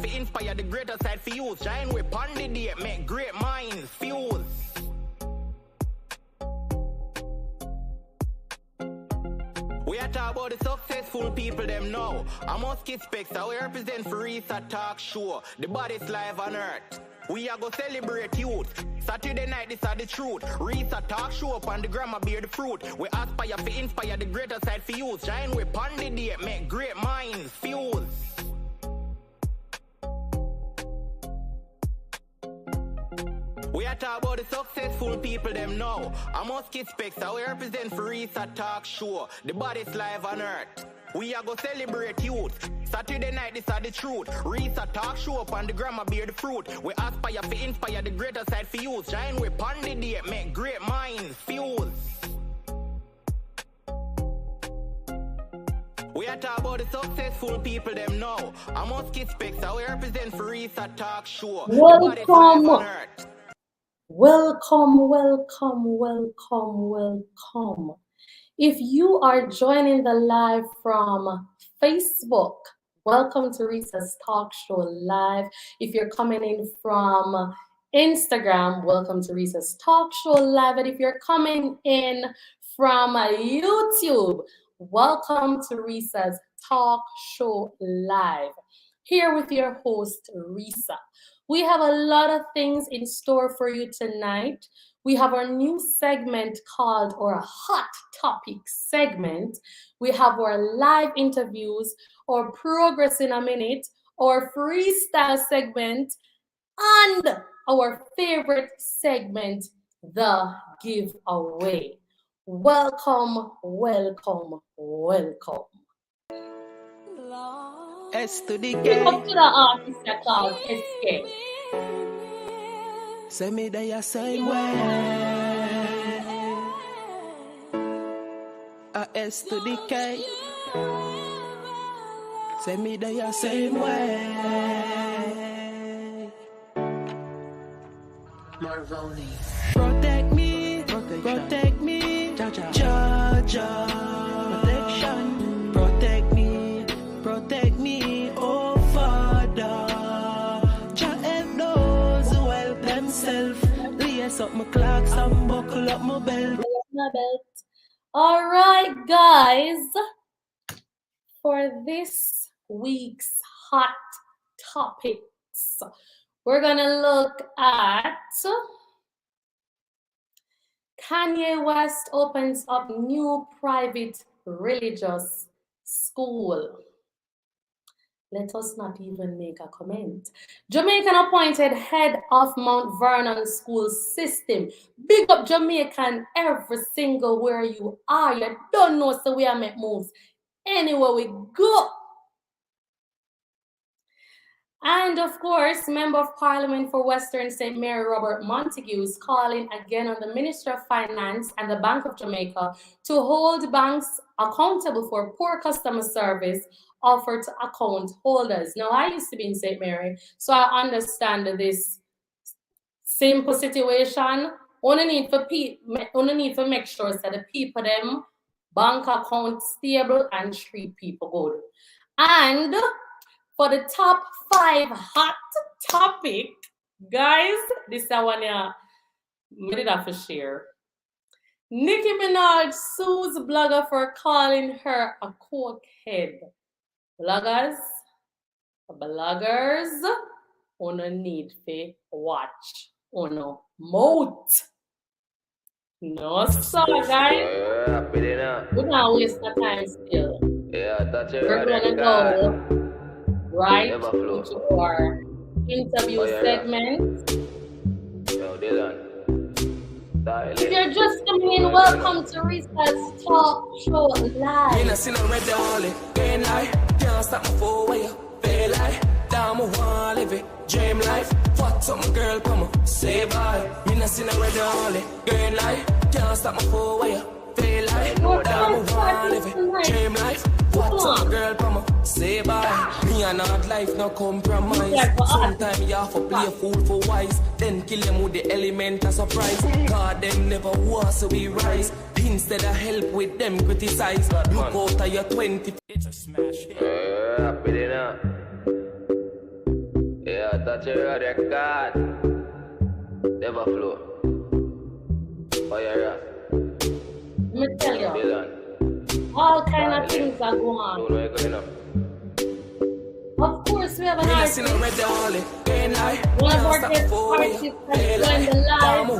to inspire the greater side for youth. Shine with on the date, make great minds fuse. We are talking about the successful people them now. I'm Musky Specs, that we represent for Rhesa Talkshow. The body's live on earth. We are gonna celebrate youth. Saturday night, this are the truth. Rhesa Talkshow up on the grammar bear the fruit. We aspire to inspire the greater side for youth. Shine with on the date, make great minds fuse. We are talking about the successful people them now. I'm Musky Specs, that we represent for Rhesa Talkshow. The body's live on earth. We are gonna celebrate youth. Saturday night, this are the truth. Rhesa Talkshow up on the grammar bear the fruit. We aspire to inspire the greater side for youth. Shine with on the date, make great minds fuse. We are talking about the successful people them now. I'm Musky Specs, that we represent for Rhesa Talkshow. The body's live on earth. Welcome, welcome, welcome, welcome. If you are joining the live from Facebook, welcome to Rhesa's Talk Show Live. If you're coming in from Instagram, welcome to Rhesa's Talk Show Live. And if you're coming in from YouTube, welcome to Rhesa's Talk Show Live. Here with your host, Rhesa. We have a lot of things in store for you tonight. We have our new segment called our Hot Topic segment. We have our live interviews, our Progress in a Minute, our freestyle segment, and our favorite segment, the giveaway. Welcome, welcome, welcome. S to the Pick up K. to the artist that called SK. Send me the same way. S to the K. Send me the same way. Marvoni. Protect me, protect me, Jaja. Protection, protect me, oh Father. Jah help those who help themselves. Lace up my clocks and buckle up my belt. All right, guys. For this week's hot topics, we're gonna look at Kanye West opens up new private religious school. Let us not even make a comment. Jamaican appointed head of Mount Vernon school system. Big up Jamaican every single where you are. You don't know so we are make moves anywhere we go. And of course, Member of Parliament for Western St. Mary, Robert Montague, is calling again on the Minister of Finance and the Bank of Jamaica to hold banks accountable for poor customer service offered to account holders. Now, I used to be in St. Mary, so I understand this simple situation. Only need for make sure that the people them bank account stable and treat people good. And for the top 5 hot topic, guys, this is one I did have to share. Nicki Minaj sues blogger for calling her a cokehead. Bloggers, wanna need to watch on a mouth. No, sir, guys. We're not wasting our time still. We're gonna go right into our interview segment. If you're just coming in, welcome to Rhesa's Talk Show Live. Can't stop my full way up, feel like down my wall, live it, dream life. What's up, my girl, come on, say bye. Me not see no red only, girl life. Can't stop my full way up, feel like down my wall, live it, dream life. What's up, my girl, come on, say bye. Me and hard life, no compromise. Sometimes you have to play a fool for wise, then kill them with the element of surprise. God, them never was, so we rise. Instead of help with them criticize. Look out of your 20. It's a smash hit. touch your record. Never flow. Oh, yeah. Let me tell you, all kind of things are going on. Of course, we have an artist. One of our guest artists has joined the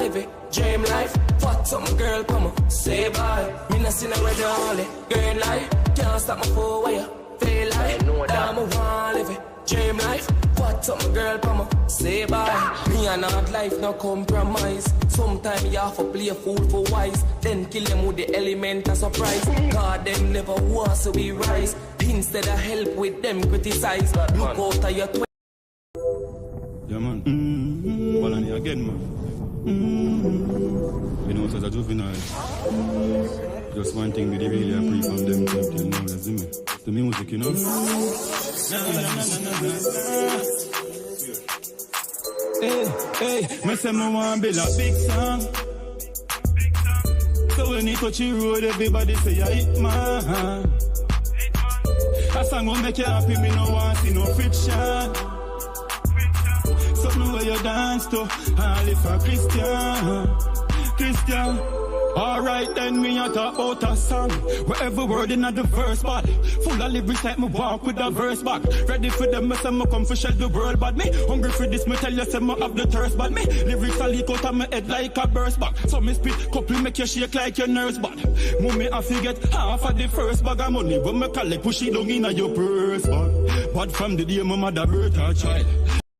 live. Dream life, what some girl come on, say bye. Me not see no red only. Girl life, can't stop my flow where you feel like. Damn, I wanna live it. Dream life, what some girl come on, say bye. Me and hard life no compromise. Sometimes you have to play a fool for wise. Then kill them with the element of surprise. God them never want to be rise. Instead of help with them criticize. Look out of your yeah man, one on you again man. You know, as a juvenile, just one thing we really appreciate from them till now, you see me? The music, you know? Hey, me say me want build a big song. So when you touch the road, everybody say you hit man. A song will make you happy, me no want see no friction. Something where you dance to, all if a Christian. Alright then, me a talk about a song where every word in the verse bad. Full of lyrics like me walk with a verse back. Ready for them, me say me come for shell the world bad. Me hungry for this, me tell you say me have the thirst bad. Me lyrics a leak out of my head like a burst back. So me spit couple make you shake like your nerves bad. Mommy I forget half of the first bag of money when me collect push it down in your purse bad. But from the day my mother birth her child.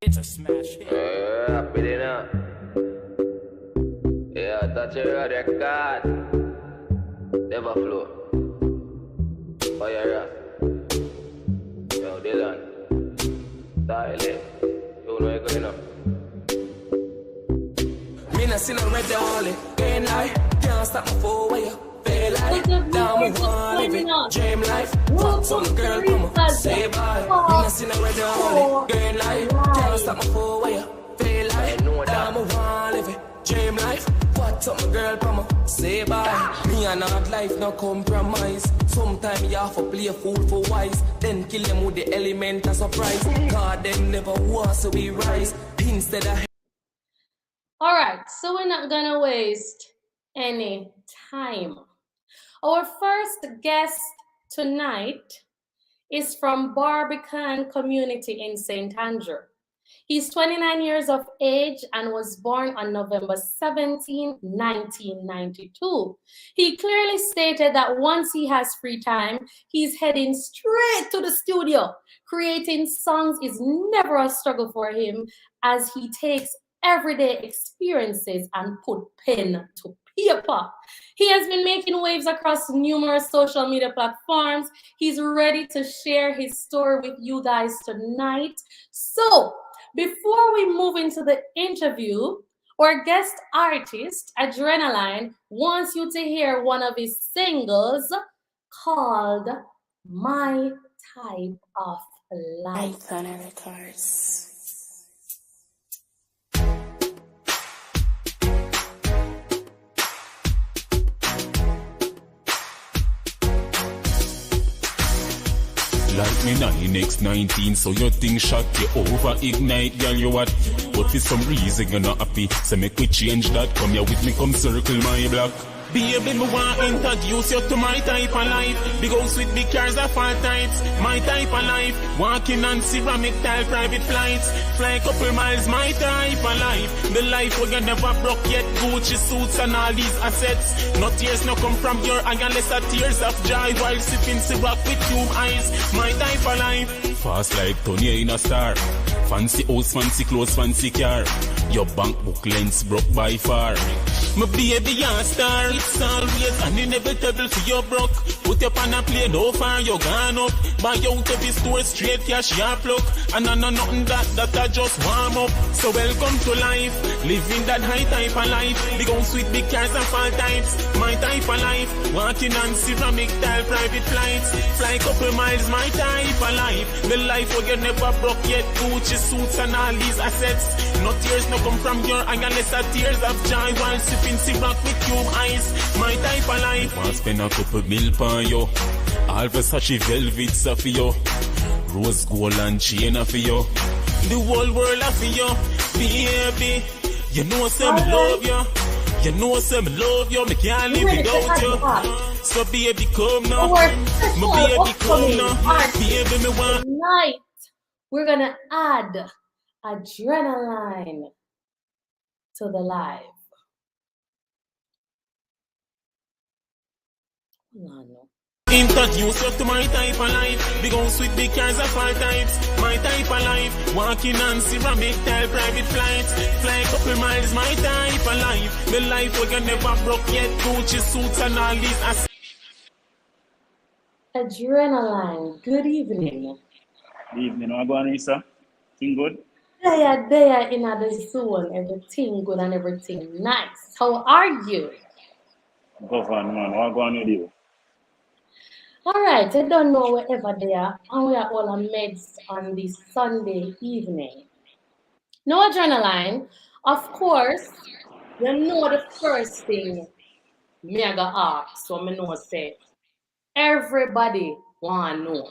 It's a smash hit. Happy dinner. Yeah, touch your record. Never flow. Oh, yeah. Yo, Dylan. Dial it. You know you're going up. Me not see no red only. Green light, can't stop my flow where you feel like. Down my one living dream life. Fuck some girl come on, say bye. Me not see no red only. Green light, can't stop my flow where you feel like. Down my one living dream life. What up, my girl, come on, say bye. Me and hard life, no compromise. Sometimes you have to play a fool for wise. Then kill them with the element of surprise. God, them never want to be rise. Instead of... Alright, so we're not gonna waste any time. Our first guest tonight is from Barbican community in St. Andrew. He's 29 years of age and was born on November 17, 1992. He clearly stated that once he has free time, he's heading straight to the studio. Creating songs is never a struggle for him as he takes everyday experiences and put pen to paper. He has been making waves across numerous social media platforms. He's ready to share his story with you guys tonight. So, before we move into the interview, our guest artist, Adrenaline, wants you to hear one of his singles called My Type of Life. Like me 9x19, so your thing shot you over ignite, girl, you what? But for some reason you're not happy, so make we change that. Come here with me, come circle my block. Baby, me want introduce you to my type of life. Big house with big cars of all types. My type of life. Walking on ceramic tile private flights. Fly a couple miles, my type of life. The life where you never broke yet. Gucci suits and all these assets. No tears no come from your eye unless a tears of joy. While sipping syrup with tube eyes. My type of life. Fast like Tony in a star. Fancy house, fancy clothes, fancy car. Your bank book lens broke by far. My baby a star. It's always an inevitable for your broke. Put your pan and play no far, you gone up. Buy out every store straight cash, ya plug. And I know nothing that I just warm up. So welcome to life. Living that high type of life. Big house with big cars and all types. My type of life. Walking on ceramic tile private flights. Fly couple miles, my type of life. The life where you never broke yet. Gucci suits and all these assets. No tears no come from your eye unless a tears of joy. While sipping syrup with cube eyes. My type of life. Want spend a couple mil on you. All Versace velvet stuff for you. rose gold and chain for you. The whole world for you, baby. You know say me love you. You know say me love you. Me can't live without you. So baby come now. My baby come now. Baby me want. Tonight we're gonna add adrenaline to the live. No. Introduce you to my type of life. Big house with big cars of all types. My type of life. Walking on ceramic tile private flights. Fly a couple miles, my type of life. The life we can never broke yet. Gucci suits and all these. Adrenaline, good evening. Good evening, how going, Rhesa? Thing good? There in the zone, everything good and everything nice. How are you? Go on, man. What going with you? All right, I don't know wherever they are, and we are all amidst on this Sunday evening. No adrenaline, of course. You know the first thing me I go ask, so me know say everybody wanna know.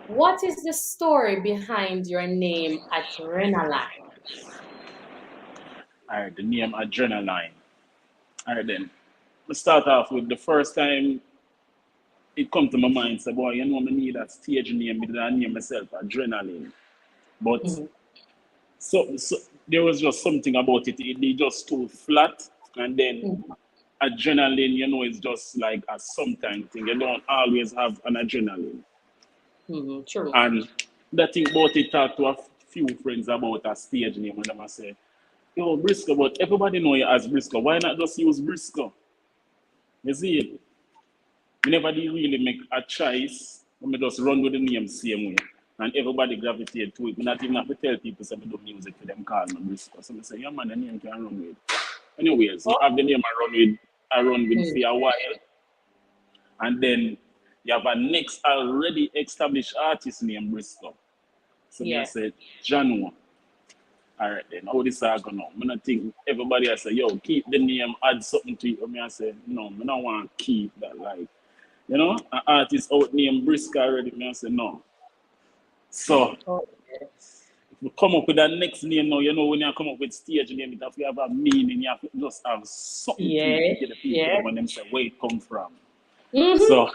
What is the story behind your name, Adrenaline? All right, the name Adrenaline. All right, then. Let's start off with the first time it come to my mind. Say, boy, you know, I need that stage name. I did name myself Adrenaline. But so there was just something about it. It just too flat. And then adrenaline, you know, is just like a sometime thing. You don't always have an adrenaline. True. And that thing about it, talk to a few friends about a stage name, and I say, yo, Briscoe, but everybody know you as Briscoe. Why not just use Briscoe? You see it? We never did really make a choice. We just run with the name same way. And everybody gravitate to it. We not even have to tell people say we do music for them call me Briscoe. So I say, yeah man, the name can run with. Anyways, I have the name I run with for a while. And then you have a next already established artist named Briscoe. So I said, Janu. All right then, how this are going on? I don't think everybody I say, yo, keep the name, add something to it. I say, no, I don't want to keep that. Like, you know, an artist out named Briscoe already. I say, no. So, if you come up with that next name now, you know, when you come up with stage name, it have to have a meaning. You have to just have something to get the people when them say where it come from. So,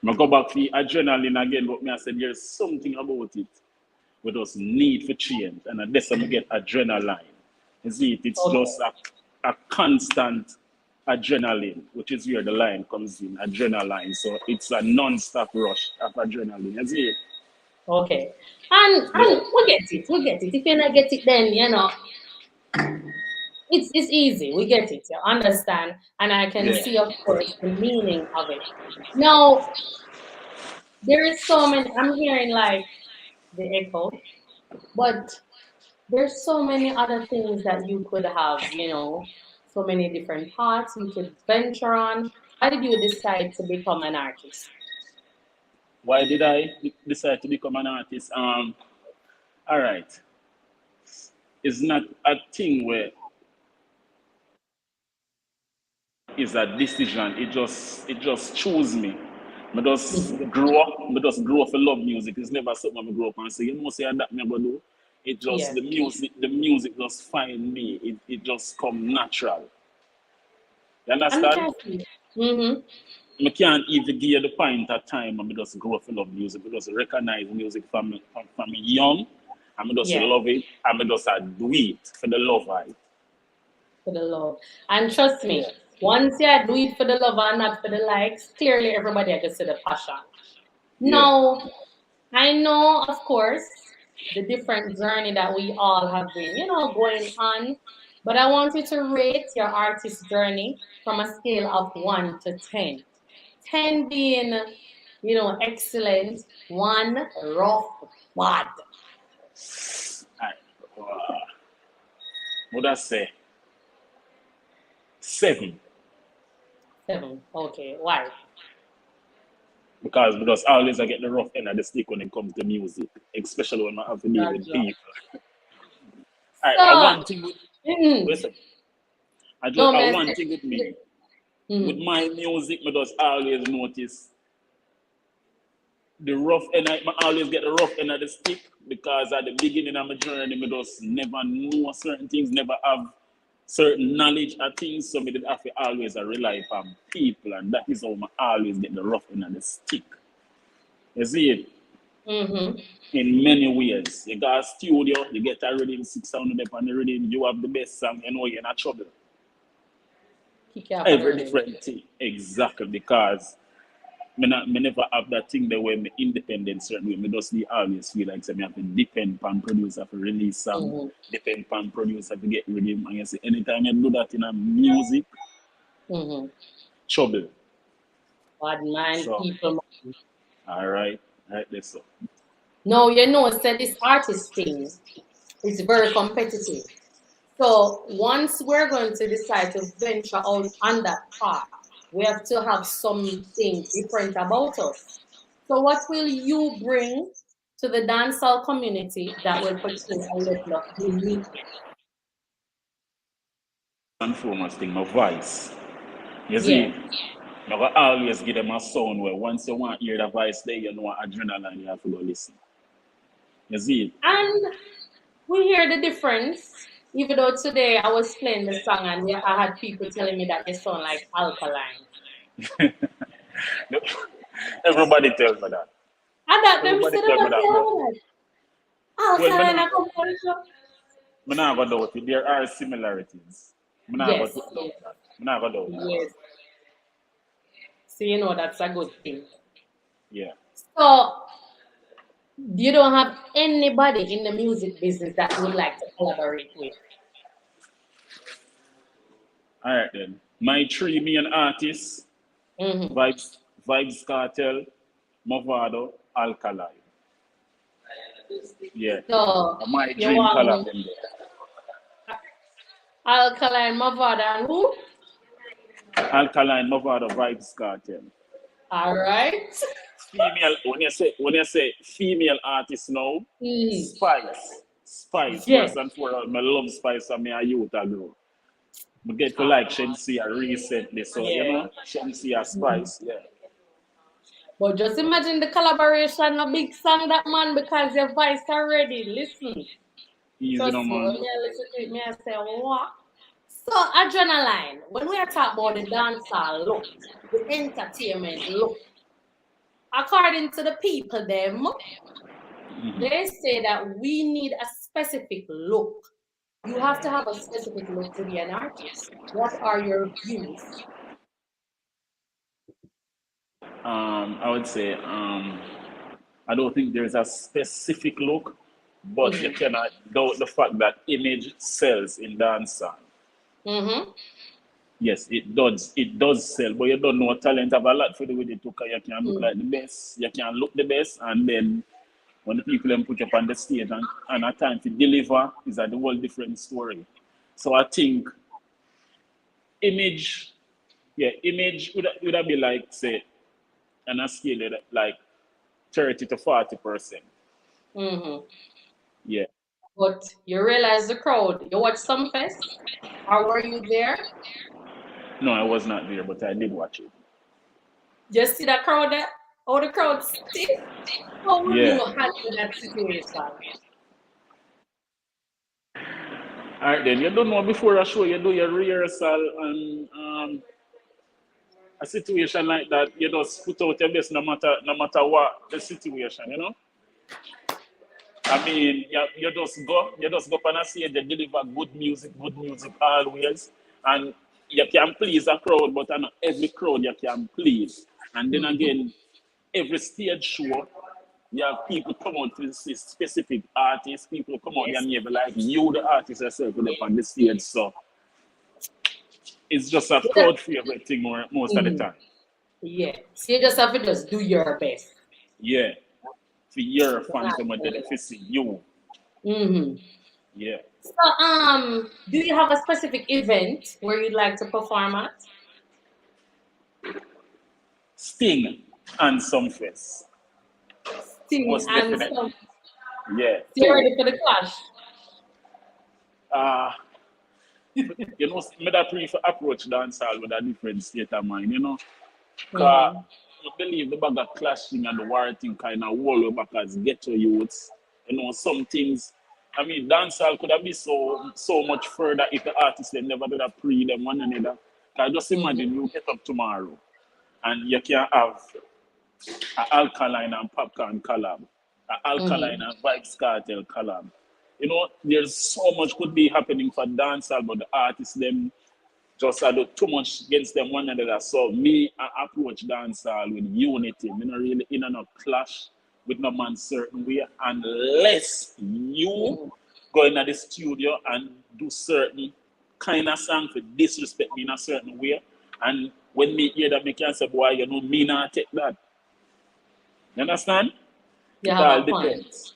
I go back to the adrenaline again, but I said there's something about it we just need for change, and that's how we get adrenaline. You see it? It's just a constant adrenaline, which is where the line comes in, adrenaline. So it's a non-stop rush of adrenaline. You see it? Okay. And we get it. If you not get it, then you know it's easy. We get it. You understand? And I can see, of course, the meaning of it. Now, there is so many. I'm hearing like the echo, but there's so many other things that you could have. You know, so many different paths you could venture on. How did you decide to become an artist? Why did I decide to become an artist? All right. It's not a thing where it's a decision. It just chose me. I just grew up for love music. It's never something I grew up and say, you know, say that me gonna do. It just the music just find me. It just come natural. You understand? I can't even give you the point of time. I just grow up for love music. I just recognize music from young. I just love it. I just do it for the love of it. For the love. And trust me, once you do it for the love and not for the likes, clearly everybody can see the passion. Now, I know, of course, the different journey that we all have been, you know, going on. But I want you to rate your artist journey from a scale of 1 to 10. 10 being, you know, excellent, 1 rough, bad. What I say? 7. 7. Okay. Why? Because always I get the rough end of the stick when it comes to music, especially when I have to deal with people. One thing with listen. One thing with me. With my music, I just always notice the rough end, I always get the rough end of the stick because at the beginning of my journey, I just never know certain things, never have certain knowledge of things, so I did have to always rely on people, and that is how I always get the rough end of the stick. You see it? Mm-hmm. In many ways. You got a studio, you get a rhythm, 6 sound up on the rhythm, you have the best song, you know you're in trouble. Kick you off Every the different thing. Exactly, because me never have that thing the way me independent certain way. Me just always feel like me have to depend on producer for release song, depend on producer to get rhythm. And you see, anytime you do that in a music, trouble. Bad mind So, people. right there so. No, you know, said this artist thing is very competitive. So once we're going to decide to venture out on that path, we have to have something different about us. So what will you bring to the dancehall community that will portray a level of uniqueness? And foremost thing, my voice. You Yeah. see, I will always give them a sound where once you want to hear the voice there, you know adrenaline, you have to go listen. You see? And we hear the difference. Even though today I was playing the song and I had people telling me that they sound like Alkaline. Everybody tells me that. And that them Everybody said tells me about that, but like Alkaline I come from the show. I'm not going to doubt it. There are similarities. I'm not going Yes. to doubt that. I'm not going to doubt that. Yes. So you know that's a good thing. Yeah. So you don't have anybody in the music business that you would like to collaborate with? All right then. My 3 main artists, Vibes Cartel, Movado, Alkaline. Yeah. So My you dream collab want them there. Alkaline, Mavada, and who? Alkaline, Movado, Vibes Cartel. All right. Female, when you say female artist now, Spice. Yes. First and foremost, I love Spice and me a youth ago. I get to like Shensia recently, so you know, Shensia Spice, yeah. But just imagine the collaboration, a big song that man because your voice already. Listen. Easy Trust no me, man. when me listen to it, me I say, what? So adrenaline, when we are talking about the dancehall look, the entertainment look, according to the people them, they say that we need a specific look. You have to have a specific look to be an artist. What are your views? I would say I don't think there's a specific look, but you cannot doubt the fact that image sells in dancehall. Yes, it does. It does sell, but you don't know talent have a lot to do with it. Because you can look like the best, you can look the best, and then when the people then put you up on the stage and a time to deliver is a whole different story. So I think image would be like say on a scale of like 30 to 40%. Yeah. But you realize the crowd. You watch some fest, or were you there? No, I was not there, but I did watch it. Just see that crowd there? Oh, the crowd stiff. How will you handle that situation? All right, then you don't know before a show, you do your rehearsal and a situation like that, you just put out your best no matter what the situation, you know. I mean, you just go on a stage, you deliver good music always, and you can please a crowd, but not every crowd you can please. And then again, every stage show, you have people come out to see specific artists, people come out and never like you, the artist yourself, up on the stage. So it's just a crowd favorite thing most of the time. Yeah. So you just have to just do your best. Yeah. For your fans come out to see you. Yeah. So do you have a specific event where you'd like to perform at? Sting and some fest. Sting Most and definitely. some. Yeah. You ready for the clash? You know, me that prefer approach dancehall with a different state of mind, you know. Cause believe the bag of clashing and the war thing kind of wall back as ghetto youths. You know, some things. I mean, dancehall could have been so much further if the artists they never did a pre them one another. Cause just imagine you get up tomorrow and you can have an Alkaline and Popcorn collab, an Alkaline and Vibes Cartel collab. You know, there's so much could be happening for dancehall, but the artists them just I do too much against them one another. So me, I approach dancehall with unity. Me not really in a clash with no man certain way unless you go into the studio and do certain kind of song for disrespect me in a certain way. And when me hear that, me can say, boy, you know, me not take that. You understand? You have a point.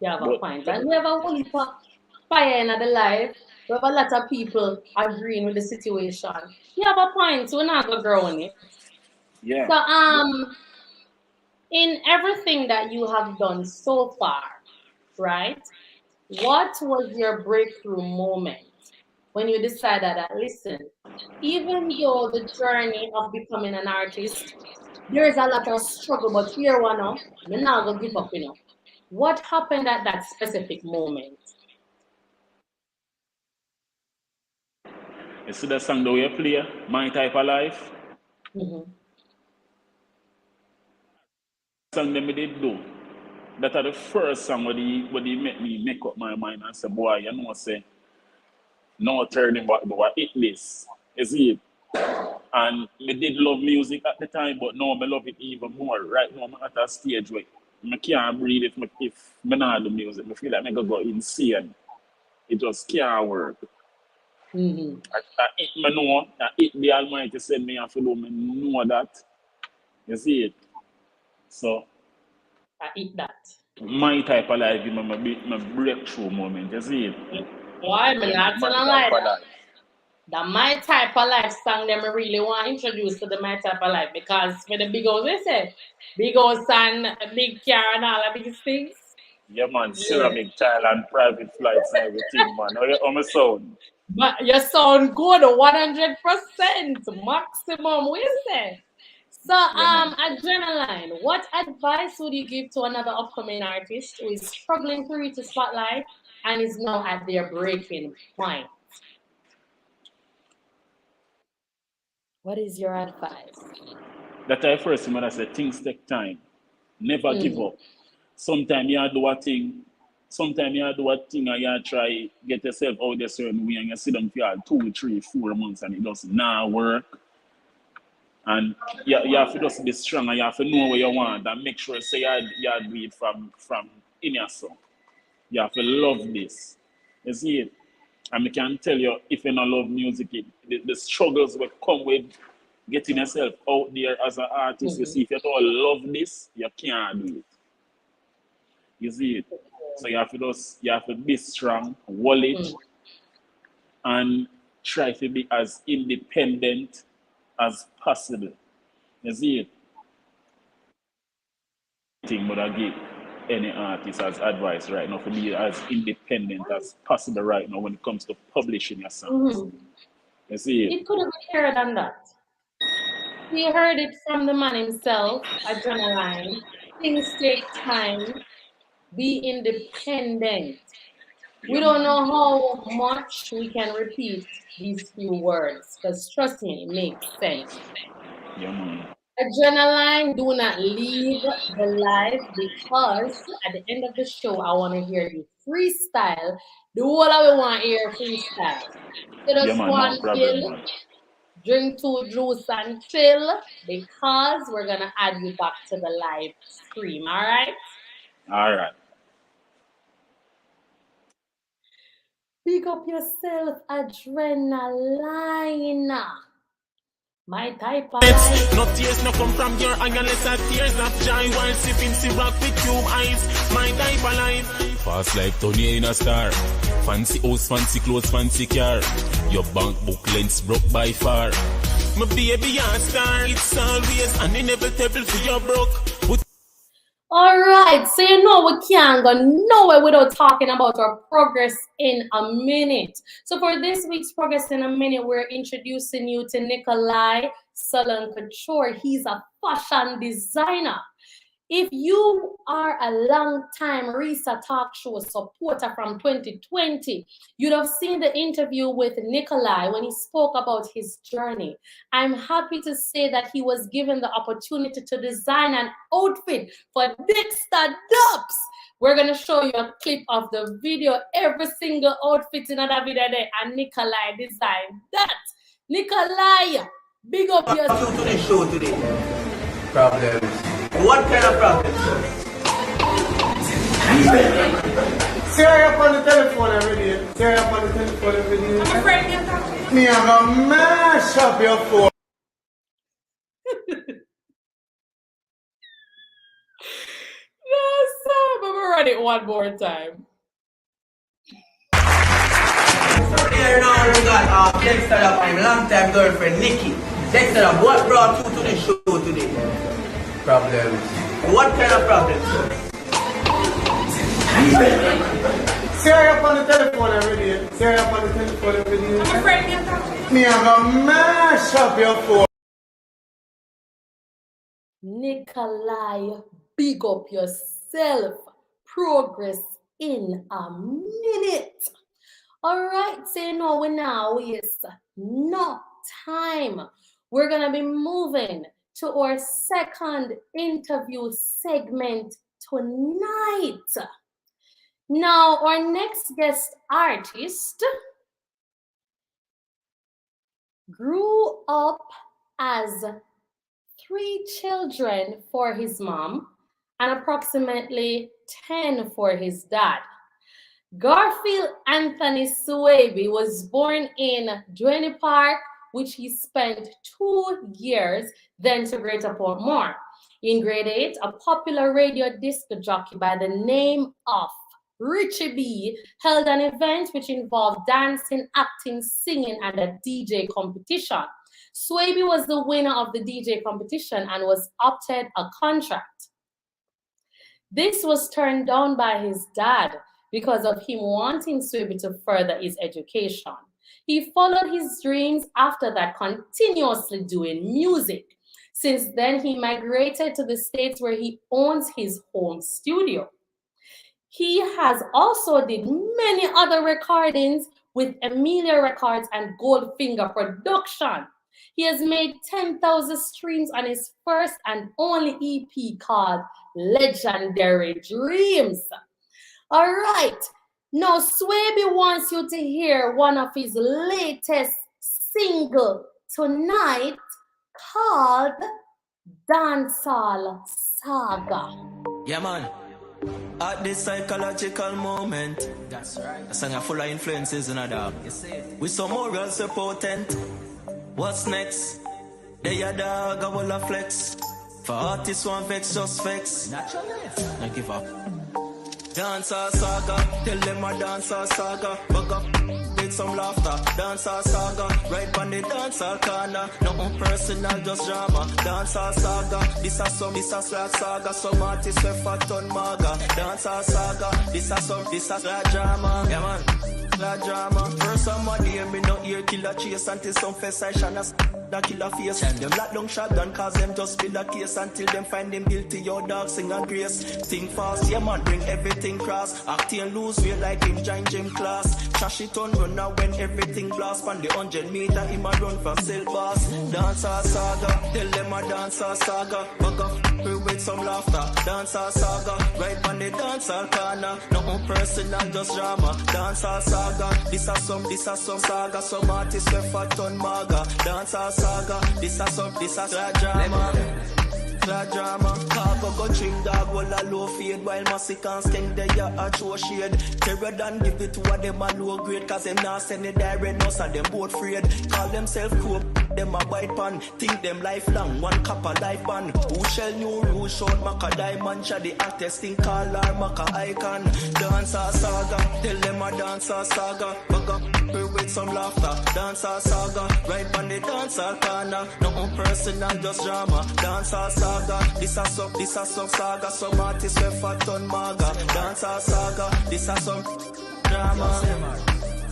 You have a point. And we have a whole heap of fire in the life. We have a lot of people agreeing with the situation. You have a point. We're not going to grow on it. Yeah. So, in everything that you have done so far, right? What was your breakthrough moment when you decided that, listen, even though the journey of becoming an artist, there is a lot of struggle, but here one now, I'm not going to give up, you know. What happened at that specific moment? You see that song that we play, My Type of Life? Song that me did do. That are the first song where they make me make up my mind and say, boy, you know, say, no turning back, do a hit list. You see it? And me did love music at the time, but now I love it even more. Right now I'm at a stage where I can't breathe if I not do music. I feel like I'm going to go insane. It just can't work. I know that it the Almighty send me and follow me know that. You see it? So I eat that. My Type of Life is my breakthrough moment. You see it? Why am I not telling like that? The My Type of Life song them I really want to introduce to the My Type of Life because for the big old, we say, big old son, big car and all of these things. Yeah, man, ceramic tile and private flights and everything, man. How my sound? But you sound good, 100% maximum, we say. So, Adrenaline, what advice would you give to another upcoming artist who is struggling to reach the spotlight and is now at their breaking point? What is your advice? That I first when I say things take time. Never give up. Sometimes you do a thing. Sometimes you do a thing and you try get yourself out there certain way and you sit down for 2, 3, 4 months and it does not work. And you have to just be strong and you have to know what you want and make sure say you do it from in yourself. You have to love this. You see it? And I can tell you, if you don't love music, the struggles will come with getting yourself out there as an artist. You see, if you don't love this, you can't do it. You see it? So you have to be strong, wallet, and try to be as independent as possible. You see it? Thing would I give any artist as advice right now to be as independent as possible right now when it comes to publishing your songs. You see it? It could have been clearer than that. We heard it from the man himself, Adrenaline. Things take time. Be independent. We don't know how much we can repeat these few words, because trust me, it makes sense. Yeah, man. Adrenaline, do not leave the live because at the end of the show, I want to hear you freestyle. Do what I want to hear freestyle. So just one chill, drink 2 juice and chill because we're going to add you back to the live stream. All right? All right. Pick up yourself, Adrenaline. My type of life. No tears no come from your eye unless a tears of joy while sipping syrup with cube eyes. My type of life. Fast like Tony in a star. Fancy house, fancy clothes, fancy car. Your bank book lens broke by far. My baby a star. It's always an inevitable for your broke. All right, so you know we can't go nowhere without talking about our progress in a minute. So for this week's progress in a minute, we're introducing you to Nikolai. salon couture. He's a fashion designer. If you are a long-time Rhesa talk show supporter from 2020, you'd have seen the interview with Nikolai when he spoke about his journey. I'm happy to say that he was given the opportunity to design an outfit for Dexter Dubs. We're going to show you a clip of the video, every single outfit in that video there, and Nikolai designed that. Nikolai, big up yourself. Welcome to the show today. Problems. What kind of problems? Say I up on the telephone every day. Say I up on the telephone every day. I'm afraid you're talking. Me, I'm gonna mash up your phone. Yes, sir. But we'll run it one more time. Here now we got Dexter up and long-time girlfriend Nikki. Dexter up, what brought you to the show today? Problems. What kind of problems? Say I up on the telephone every day. Say I up on the telephone every day. I'm afraid you're talking. Me, I'm gonna mash up your phone. Nikolai, big up yourself. Progress in a minute. All right, say no, we now waste no time. We're gonna be moving to our second interview segment tonight. Now, our next guest artist grew up as 3 children for his mom and approximately 10 for his dad. Garfield Anthony Swaby was born in Duane Park, which he spent 2 years, then to Greater Portmore. In grade 8, a popular radio disc jockey by the name of Richie B held an event which involved dancing, acting, singing, and a DJ competition. Swaby was the winner of the DJ competition and was opted a contract. This was turned down by his dad because of him wanting Swaby to further his education. He followed his dreams after that, continuously doing music. Since then, he migrated to the States where he owns his home studio. He has also did many other recordings with Emilia Records and Goldfinger Production. He has made 10,000 streams on his first and only EP called Legendary Dreams. All right. Now, Swaby wants you to hear one of his latest single tonight called Dancehall Saga. Yeah, man. At this psychological moment, that's right. A song full of influences in a dog. With some morals so potent. What's next? They a dog, I will a flex. For artists, one vex, just vex. Naturally. Not give up. Dancehall Saga, tell them a Dancehall Saga. Bug up, make some laughter. Dancehall Saga, right on the dancehall corner. Nothing personal, just drama. Dancehall Saga, this a slap saga. Some artists we fat on maga. Dancehall Saga, this a slap drama. Yeah man, slap drama. First somebody hear me no ear killer chase until some fest I shine a killer face. Them lock down shotgun cause them just build a case until them find them guilty. Your dog sing and grace. Think fast, yeah man, bring everything cross. Acting lose weight like in giant gym class. Trash it on run now when everything blast. On the 100 meter, him a run for silk boss. Dancehall Saga, tell them a Dancehall Saga. Bug up, with some laughter. Dancehall Saga, right on the dancehall corner. Nothing personal, just drama. Dancehall Saga, this a some saga. Some artists we fat on maga. Dancehall Saga, this a drama. Drama, cargo go trim dog, while a low fade. While Massic and Skeng they a show shade. Terror than give it to what them a low grade. Cause them not send it direct, no so them both afraid. Call themself cool, them a bite pan. Think them lifelong, one cup of life ban. Who shall new rule, short Maca diamond. Shall the artist think call her Maca icon. Dancehall Saga, tell them a Dancehall Saga. Bug up, with some laughter. Dancehall Saga, right on the dancehall corner. Nothing personal, just drama. Dancehall Saga, this a some saga. Some artists we fat on maga. Dancehall Saga, this a some drama.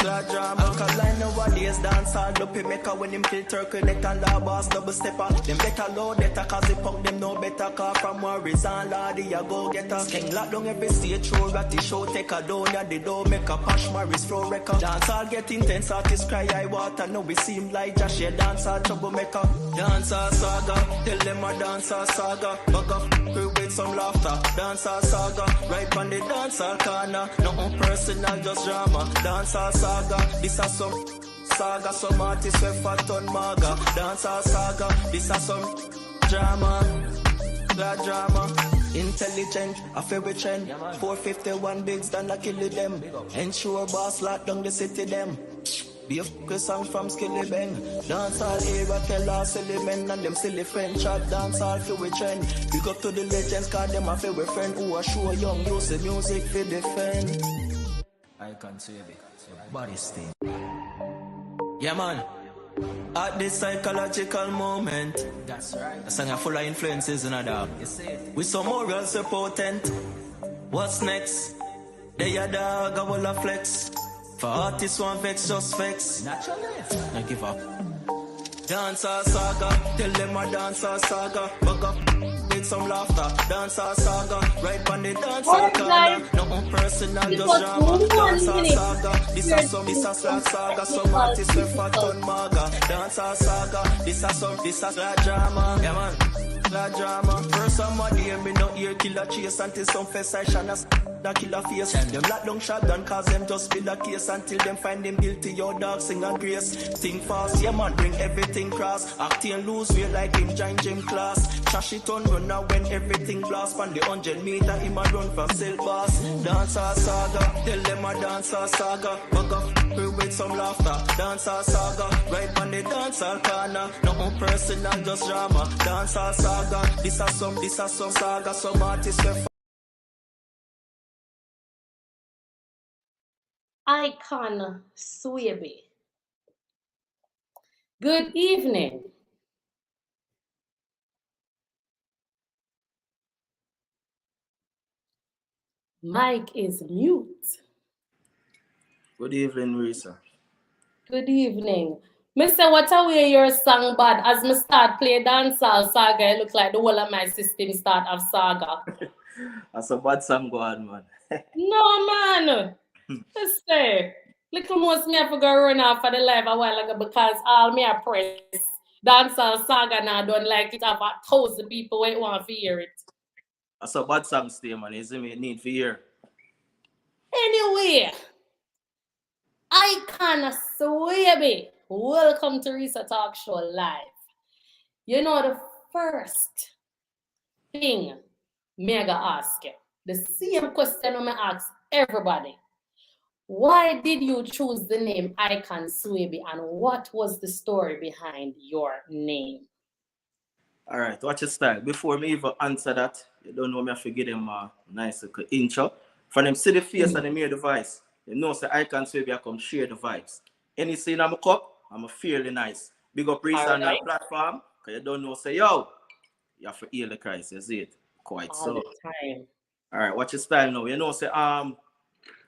Glad drama. Alkaline nowadays dance all dopey maker when him kill turkey neck and law boss double stepper. Them better low better cause the punk them no better car from worries and lordy a go getter. Skeng lock down every stage show ratty show take a down and the door make a pash Morris flow record. Dance all get intense artists cry I water now we seem like Josh yeah dance all troublemaker. Dance all saga tell them a dance all saga. Bug up crew with some laughter. Dance all saga right on the dance all corner. Nothing personal just drama. Dance all saga this is some saga some artists with fat on maga. Dance all saga this is some drama. Glad drama. Intelligent, a favorite trend. 451 bigs done a kill them. Ensure boss lock down the city them. Be a song from Skilly Bang. Dance all era tell all silly men and them silly friend chat. Dance all for we trend. Big up to the legends cause them a favorite friend who are sure young use the music for defend. I can say it. Body stain. Yeah man. At this psychological moment, that's right. The song is full of influences in a dog. With some morals so potent. What's next? They a dog, I will a flex. For artists one vex, just vex. Naturally. Now give up. Dance all saga, tell them a dance all saga. Bug up with some laughter. Dance all saga, right on the dance all corner. Nothing personal, just drama. Dance all saga, this is some saga. Some artists with fat on maga. Dance all saga, this is glad drama. Yeah man, glad drama. First somebody hear me not hear killer chase until some fest I shall that killer face. Them lock down shotgun cause them just build a case until them find them guilty. Your dog sing and grace. Think fast, yeah man, bring everything cross. Acting loose, we like him giant gym class. Trash it on run now when everything blast. From the 100 meter, him a run from silk boss. Dance our saga, tell them a dance our saga. Bug up, with some laughter. Dance our saga, right on the dance our corner. Nothing personal, just drama. Dance our saga, this is some saga. Some artists with Icon Swaby. Good evening. Mike is mute. Good evening, Rhesa. Good evening. Mr. What away your song bad as me start play dancehall saga, it look like the whole of my system start of saga. That's a bad song go on, man. No man. Let's say little most me have to go run off for the live a while ago because all me a press dancehall saga now don't like it have 1,000 people wait want to hear it. That's a bad song stay, man. Isn't it need to hear? Anyway, Icon Swaby. Welcome to Rhesa Talkshow Live. You know the first thing me gonna ask you, the same question I'm gonna ask everybody. Why did you choose the name Icon Swaby and what was the story behind your name? All right, watch your style. Before me even answer that, you don't know me, I forget them a nice little intro. From them see the face and them hear the voice, you know say Icon Swaby I come share the vibes. Any scene I'm a cup, I'm a fairly nice. Big up Rhesa on that platform, because you don't know say, yo, you have to hear the Christ, you see it? Quite all so. the time. All right, watch your style now. You know say,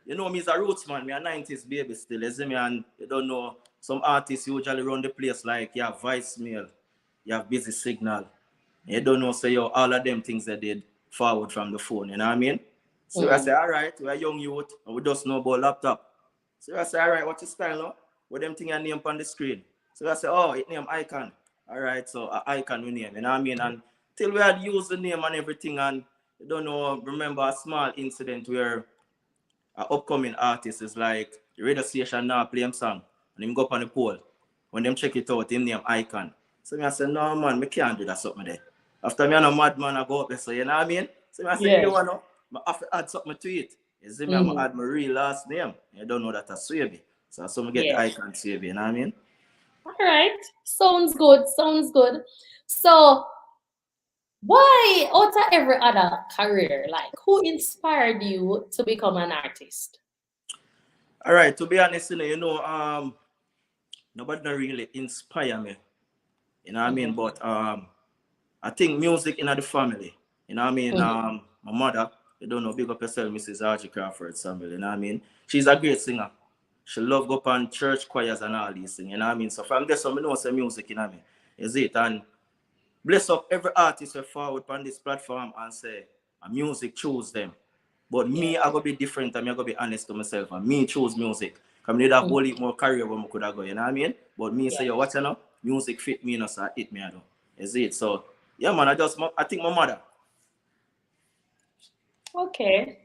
you know me as a roots man, me a 90s baby still, you see me, and you don't know, some artists usually run the place like you have voicemail, you have busy signal. You don't know, say, yo, all of them things they did forward from the phone, you know what I mean? So I say, all right, we're young youth, and we just know about laptop. So I say, all right, what's your style now? What them thing I name on the screen? So I say, oh, it name Icon. All right, so Icon we name, you know what I mean? And till we had used the name and everything, and you don't know, remember a small incident where an upcoming artist is like, the radio station now play him song, and him go up on the pole. When them check it out, him name Icon. So I say, no man, me can't do that something there. After me and a madman, I go up there, so you know what I mean? So I say, you want to, I have to add something to it. You see me, I'm going to add my real last name. You don't know that that's Swaby. So I get the Icon Swaby, you know what I mean? All right. Sounds good. Sounds good. So why, out of every other career, like who inspired you to become an artist? All right, to be honest, you know, nobody don't really inspire me. You know what I mean? But I think music in the family. You know what I mean? My mother, you don't know, big up yourself, Mrs. Archie Crawford Samuel, you know what I mean? She's a great singer. She love go up on church choirs and all these things, you know what I mean? So from there, so I know some music, you know what I mean? Is it? And bless up every artist who forward on this platform and say, music choose them. But me, I gotta be different and I gotta be honest to myself. And me choose music. Because I need a whole heap more career where I could have go, you know what I mean? But me say, yo, watch you know, music fit me, you know, so it me, I do. Is it? So, yeah, man, I think my mother. Okay.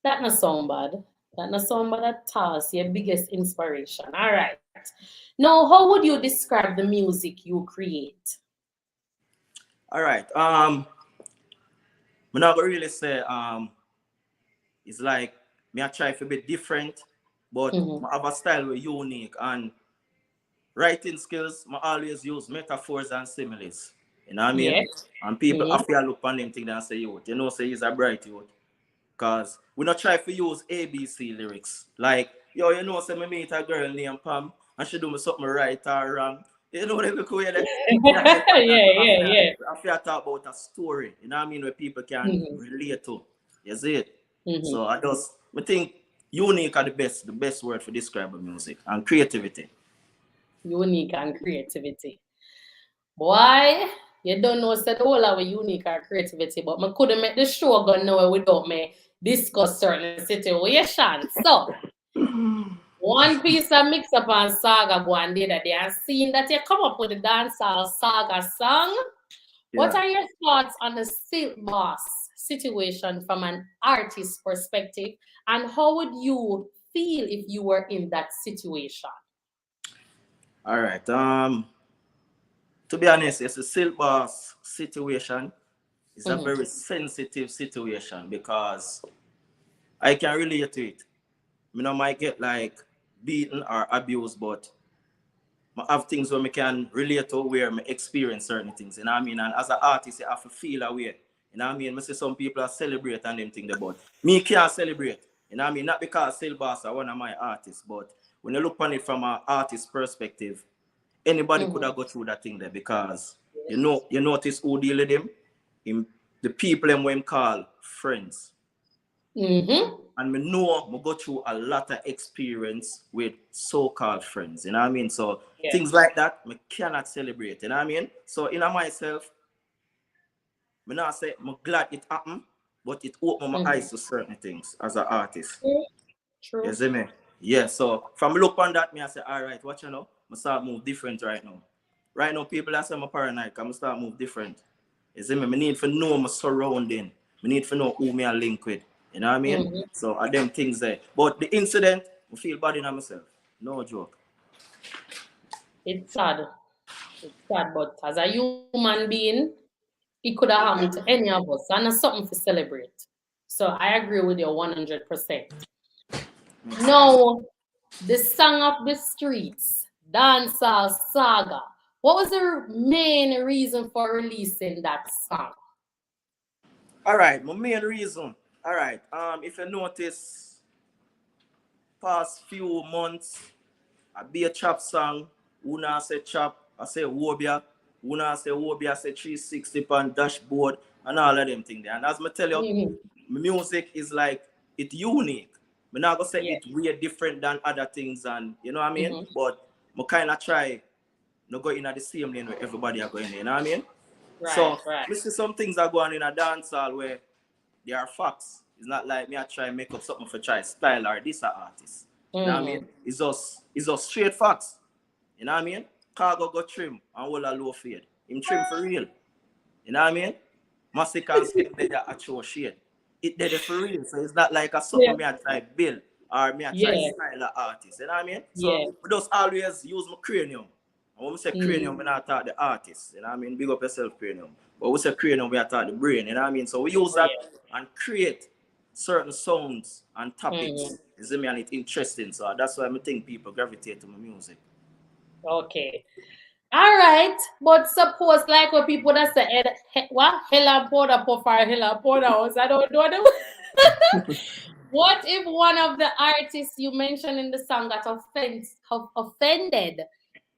That not sound bad. That not sound bad at all. It's your biggest inspiration. All right. Now, how would you describe the music you create? All right. I'm not gonna really say it's like me I try to be different, but I have a style very unique and writing skills. I always use metaphors and similes. You know what I mean? Yes. And people after look on them thing and say youth. You know, say he's a bright youth. Cause we not try to use ABC lyrics. Like, yo, you know, say me meet a girl named Pam and she do me something right or wrong. You know what I mean? Yeah. I feel talk about a story, you know what I mean, where people can relate to. You see it? So I think unique are the best word for describing music and creativity. Unique and creativity. Boy, you don't know said all our unique and creativity, but I couldn't make the show go nowhere without me discuss certain situations. So one piece of mix up on Saga go and did that. They are seeing that you come up with the dancehall Saga song. Yeah. What are your thoughts on the Silk Boss situation from an artist perspective, and how would you feel if you were in that situation? All right. To be honest, it's a Silk Boss situation. It's a very sensitive situation because I can relate to it. You know, might get like beaten or abused, but I have things where I can relate to where I experience certain things. You know what I mean? And as an artist, you have to feel away. You know what I mean? I see some people are celebrate and them things about. Me can't celebrate. You know what I mean? Not because Silk Boss are one of my artists, but when you look on it from an artist perspective, anybody could have go through that thing there because you notice who deal with him, the people them when call friends. And me know I go through a lot of experience with so-called friends, you know what I mean? So things like that, me cannot celebrate, you know what I mean? So in myself, me not say I'm glad it happened, but it opened my eyes to certain things as an artist. True. You see me? Yeah, so from look on that, me I say, all right, watch you know, I start move different right now. Right now, people are saying I'm paranoid, I'm start move different. You see me? I need to know my surrounding. I need to know who me I link with. You know what I mean? So are them things there. But the incident, I feel bad in myself. No joke. It's sad. It's sad, but as a human being, it could have happened to any of us. And it's something to celebrate. So I agree with you 100%. Now, the song of the streets, Dancehall Saga. What was the main reason for releasing that song? All right, my main reason. All right, if you notice, past few months, I be a chop song. Una say chop, I say wobia. Una say wobia, I say 360 on dashboard and all of them things there. And as I tell you, music is like it's unique. I'm not gonna say it's weird different than other things, and you know what I mean? But I kind of try not go in at the same lane where everybody are going in, you know what I mean? So we see some things are going in a dance hall where there are facts. It's not like me I try and make up something for try style or this artist. You know what I mean? It's just straight facts. You know what I mean? Cargo go trim and all a low fade. Him trim for real. You know what I mean? Massive and skin they a show shade. It did it for real. So it's not like a something me I try build or me I try style an artist. You know what I mean? So we just always use my cranium. And when we say cranium, we not talk the artist. You know what I mean? Big up yourself, cranium. But we say cranium, we talk the brain. You know what I mean? So we use that and create certain sounds and topics. You see me? And it's interesting. So that's why I think people gravitate to my music. Okay. All right. But suppose like what people that say what? Hella porter for hella porter house. I don't know. What if one of the artists you mentioned in the song got offended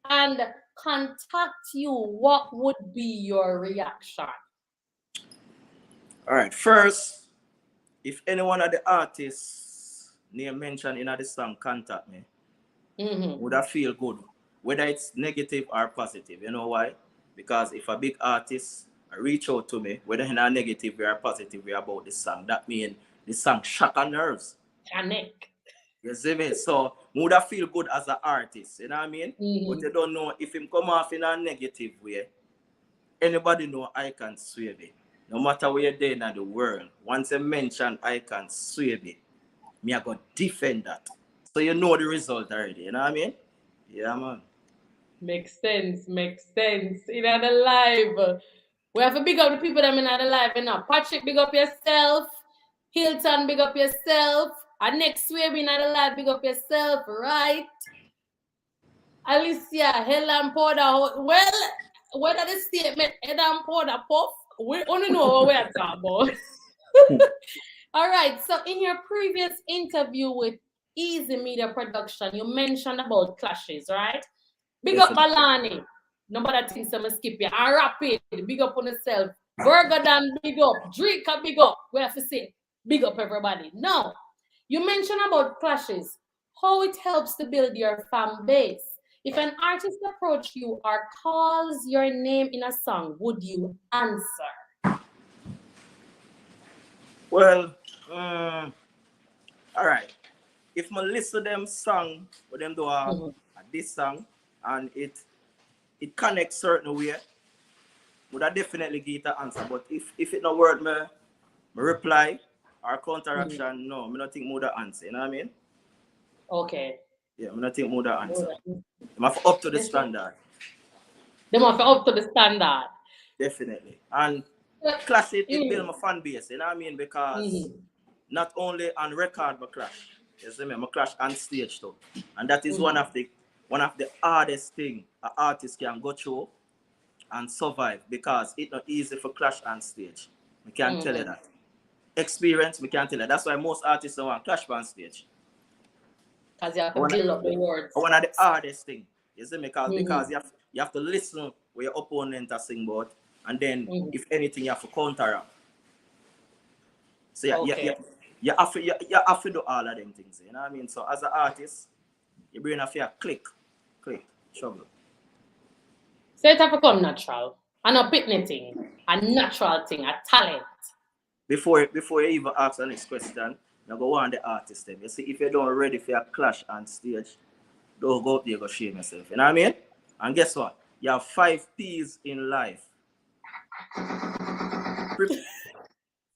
and contact you? What would be your reaction? All right. First, if any one of the artists name mentioned in the song contact me, would I feel good, whether it's negative or positive. You know why? Because if a big artist reach out to me, whether in a negative way or positive way about the song, that means the song shock a nerves. Connect. You see me? So would I feel good as an artist, you know what I mean? But you don't know if him come off in a negative way, anybody know I can sway me. No matter where you're there in the world, once you mention I can sway me, me I go defend that. So you know the result already, you know what I mean? Yeah, man. Makes sense. In the live. We have to big up the people that in the live, you know. Patrick, big up yourself. Hilton, big up yourself. And next week, in the live, big up yourself, right? Alicia, Helen Porter. Well, whether the statement Helen Porter puff, we only know what we're talking about. All right. So in your previous interview with Easy Media Production, you mentioned about clashes, right? Big up Balani. Nobody thinks I'm gonna skip you. And Rapid, big up on yourself. Burger Dan, big up. Drinker, big up. We have to say, big up everybody. Now, you mentioned about clashes, how it helps to build your fan base. If an artist approaches you or calls your name in a song, would you answer? Well, all right. If I listen to them song, for them do this song, and it connects certain way, would I definitely give the answer. But if it not word me reply or counteraction, no, I don't think more the answer. You know what I mean? Okay. Yeah, I don't think more the answer. I'm up to the standard. They must be up to the standard. Definitely. And clash it build my fan base, you know what I mean? Because not only on record but clash. You see me? I clash on stage too. And that is one of the hardest thing an artist can go through and survive, because it's not easy for clash on stage. We can't tell you that. Experience, we can't tell you. That's why most artists don't want clash on stage. Because you have to build up the words. One of the hardest thing. You see me? Because you have to listen what your opponent are saying about, and then if anything you have to counter up. So you have to do all of them things. You know what I mean? So as an artist, your brain have to click, trouble. So it have to come natural. And a picnic thing, a natural thing, a talent. Before you even ask the next question, you go on the artist them. You see, if you don't ready for a clash on stage, don't go up there, go shame yourself. You know what I mean? And guess what? You have 5 P's in life.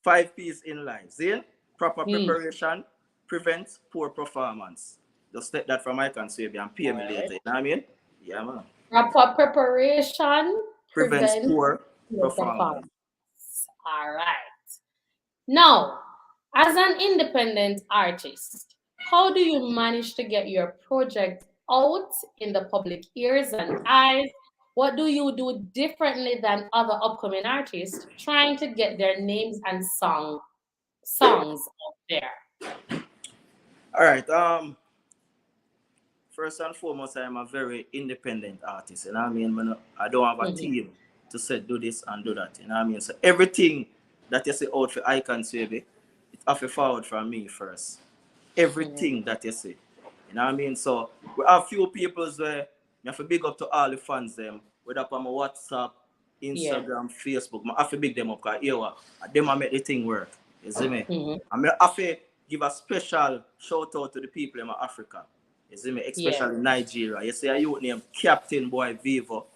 5 P's in life. See? Proper preparation prevents poor performance. Just take that from my concept and pay me later. You know what I mean? Yeah, man. Proper preparation prevents poor performance. All right. Now, as an independent artist, how do you manage to get your project out in the public ears and eyes? What do you do differently than other upcoming artists trying to get their names and songs out there? All right. First and foremost, I am a very independent artist. You know what I mean? I don't have a team to say do this and do that. You know what I mean? So everything that you say out for Icon Swaby, it have to forward from me first. Everything that you say. You know what I mean? So we have few people where you have to big up to all the fans them, whether on my WhatsApp, Instagram, Facebook. I have to big them up because them I make the thing work. You see me? I have to give a special shout out to the people in Africa. You see me? Especially Nigeria. You see a youth named Captain Boy Vivo.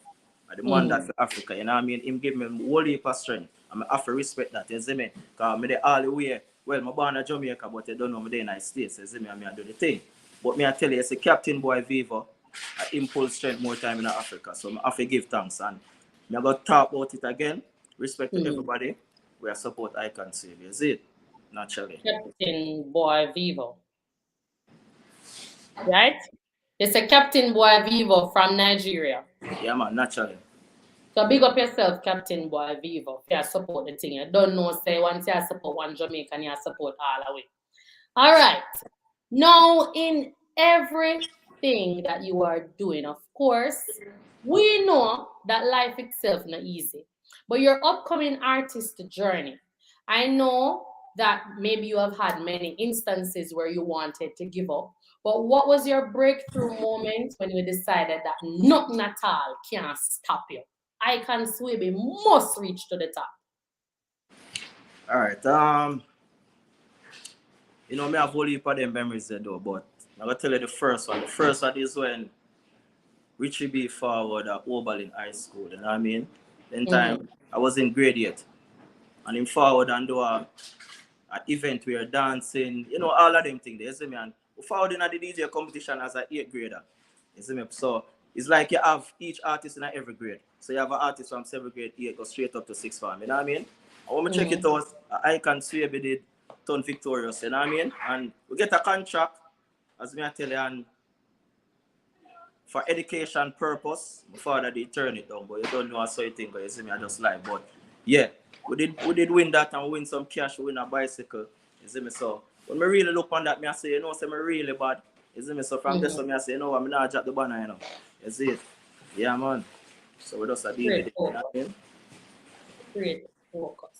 The man that for Africa. You know what I mean? Him give me a whole heap of strength. I have to respect that. You see me? Because I'm all the way. Well, I'm born in Jamaica, but I don't know I'm in the United States. You see me? I do the thing. But me I tell you, it's a Captain Boy Vivo. I impulse strength more time in Africa. So I have to give thanks. And I'm going to talk about it again. Respect to everybody. We are support Icon Save. You see it? Naturally. Captain Boy Vivo. Right? It's a Captain Boy Vivo from Nigeria. Yeah, man, naturally. So big up yourself, Captain Boy Vivo. You support the thing. You don't know, say once you support one Jamaican, you support all the way. All right. Now, in everything that you are doing, of course, we know that life itself is not easy. But your upcoming artist journey, I know that maybe you have had many instances where you wanted to give up. But what was your breakthrough moment when you decided that nothing at all can stop you? Icon Swaby must reach to the top. All right. You know, me have a whole heap of them memories there though, but I'm gonna tell you the first one. The first one is when Richie B forward at Oberlin High School. You know what I mean? Then time I was in grade 8, and him forward and do an event we are dancing. You know, all of them things. You see me? And we forward in the DJ competition as an 8th grader. You see me? So it's like you have each artist in every grade. So you have an artist from 7th grade 8 go straight up to 6th form. You know what I mean? And when we check it out, Icon Swaby did turn victorious. You know what I mean? And we get a contract, as me I tell you, and for education purpose, my father did turn it down, but you don't know how you think, you see me, I just lie. But yeah, we did win that and win some cash, we win a bicycle. You see me? So when I really look on that, I say, you know, say me really bad. You see me? So from this one, I say, you know, I'm not drop the banner, you know. You see it? Yeah, man. So we just a deal with it. You know what I mean? Great focus.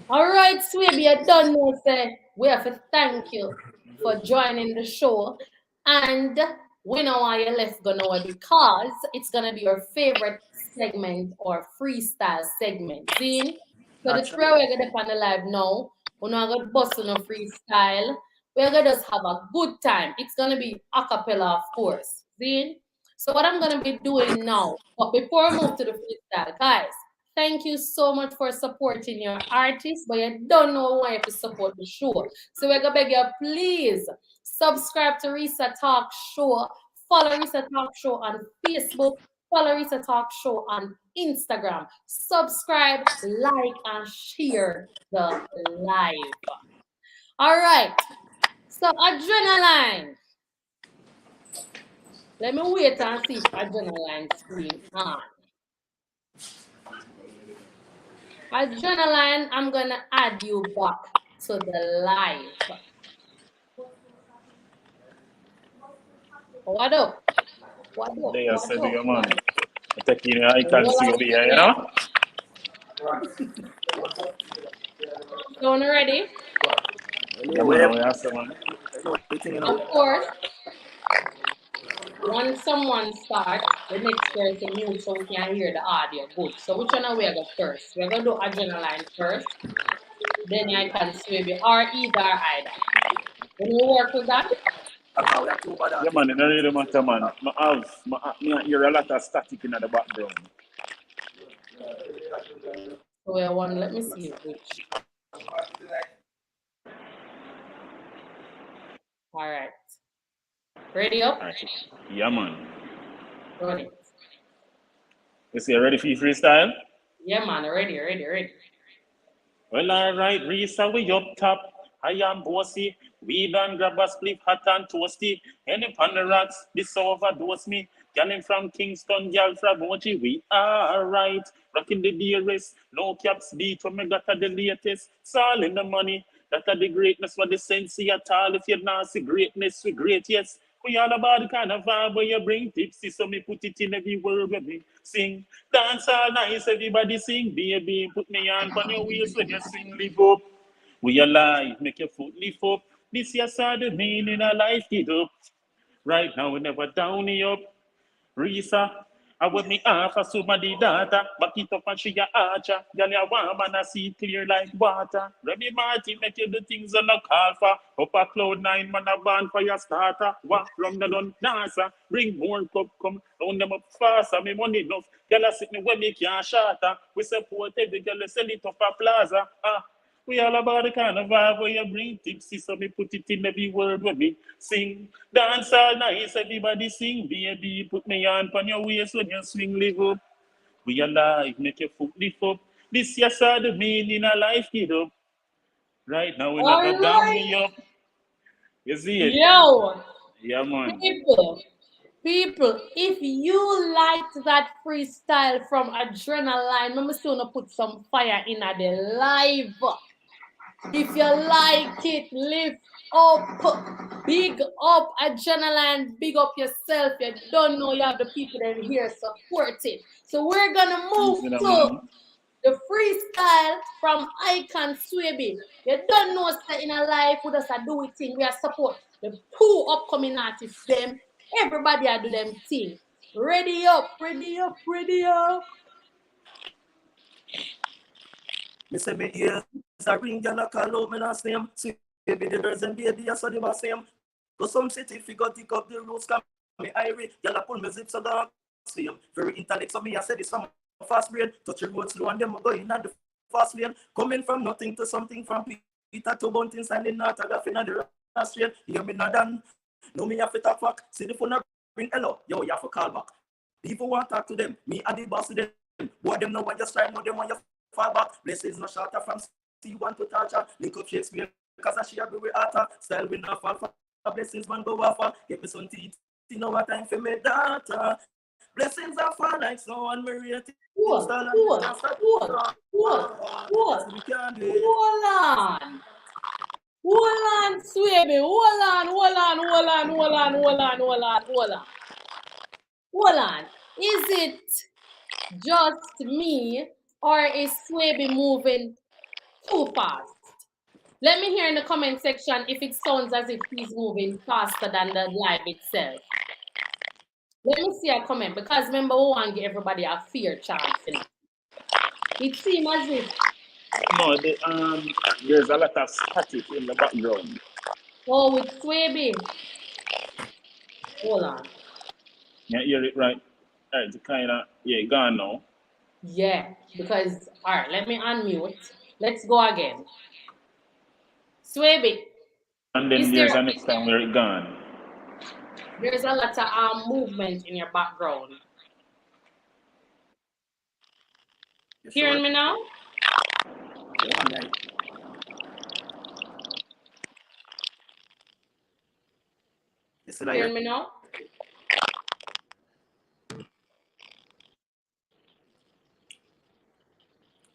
All right, Swaby, I don't know, say we have to thank you for joining the show. And we know why you left Ganoa, because it's gonna be your favorite segment or freestyle segment. See? So the three we're gonna on the live now. We're not gonna bust on a freestyle. We're gonna just have a good time. It's gonna be a cappella, of course. See? So what I'm gonna be doing now, but before I move to the freestyle, guys, thank you so much for supporting your artists, but you don't know why you have to support the show. So we're gonna beg you, please subscribe to Rhesa Talk Show. Follow Rhesa Talk Show on Facebook. Follow Rhesa Talk Show on Instagram. Subscribe, like, and share the live. All right. So Adrenaline. Let me wait and see if Adrenaline screen on. Adrenaline, I'm gonna add you back to the live. What up? What up? They are said to your man. Taking Icon Swaby, you know? So, ready? Yeah, we have someone. Of course, when someone starts, the next person mute so we can hear the audio good. So which one are we go first? We're gonna do Adrenaline first, then Icon Swaby, or either. When we work with that? Yeah, man, it really matter, man. I hear a lot of static in the background. So we want, let me see which. All right. Ready up? Yeah, man. Ready. Is you ready for your freestyle? Yeah, man. Ready. Well, all right, Rhesa, we up top. I am bossy. We done grab a split hot and toasty. Any pan the rocks, this overdose me. Girl from Kingston, girl from Mochi, we are right. Rocking the dearest, no caps beat when me got the latest. It's all in the money. That are the greatness, what the sense at all. If you're not see greatness, we great, yes. We all about the kind of vibe where you bring tipsy, so me put it in every word when me sing. Dance all nice, everybody sing. Baby, put me on your waist when you sing, live up. We alive, make your foot lift up. This year saw the meaning of life, get up. Right now we never down it up. Rhesa, I want me offer somebody data. Back it up and she a archer. Girl, you warm and I see clear like water. Remy Martin make you do things on the call for. Up a cloud 9, man a band for your starter. Walk from the done NASA. Bring more cup, come round them up faster. Me money enough. Girl, I sit me where me can't shatter. We support every girl, sell it up a plaza. We all about the kind of vibe where you bring tipsy, so me put it in every word where me sing. Dance all nice, everybody sing. Baby, put me on your waist when you swing, live up. We alive, make your foot lift up. This year saw the meaning of life, get up. Right now we never down me up. You see it? Yo! Yeah, man. People, if you liked that freestyle from Adrenaline, I'm still gonna put some fire in the live. If you like it, lift up, big up Adrenaline, big up yourself. You don't know you have the people that are here supporting. So we're gonna move to the freestyle from Icon Swaby. You don't know stay in a life with us a do it thing. We are support. The 2 upcoming artists, them, everybody I do them thing. Ready up, ready up, ready up. Me say me ears a ring, girl a call out me not see him. See baby the birds and baby I saw them a see him. Go some city figure take up the roots come me irie. Girl a pull me zip so dog see him. Very intellect so me I say this from fast brain. Touch the road slow and them go in at the fast lane. Coming from nothing to something from Peter to Bunting standing out a gaff in the last lane. Hear me not done. No me have to talk back. See the phone ring hello. Yo you have to call back. People want to talk to them. Me and the boss to them. What them know what you try know them when you fall back. Blessings no shorter from C1 to torture. Link up Shakespeare because she agree with Arthur. Style we not fall for blessings man go off. Get me some teeth. You know what time for me daughter. Blessings are fall like snow and me rate it. Hold on. Hold on, Swaby. Hold on. Is it just me or is Swaby moving too fast? Let me hear in the comment section if it sounds as if he's moving faster than the live itself. Let me see a comment because remember we want to give everybody a fair chance. It seems as if No, there's a lot of static in the background. oh, with Swaby. Hold on. You hear it right? Alright, it's kind of gone now. Yeah, because all right, let me unmute. Let's go again. Swaby. And then there's a next time where it gone. There's a lot of movement in your background. Hearing me now? Hearing me now?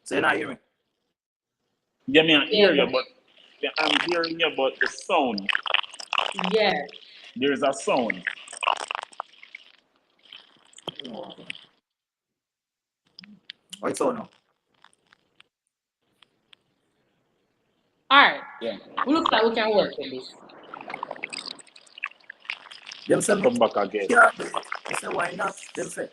So you're not hearing me? Yeah, me I hear you, but I'm hearing you, but the sound. Yeah. There's a sound. What's on now? Alright. Yeah. We look like we can work with this. Them say come back again. Yeah, they say why not? Them say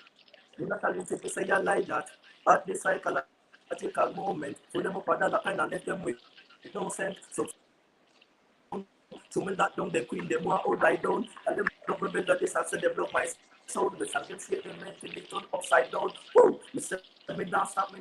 you not telling people say you like that. At the psychological moment, put them up another kind and let them with no sense. So when that down, the queen, they want to ride down, and them don't remember this, I said they block my soul, the second shit, they mentally turn upside down. Woo! Me say, me not stop,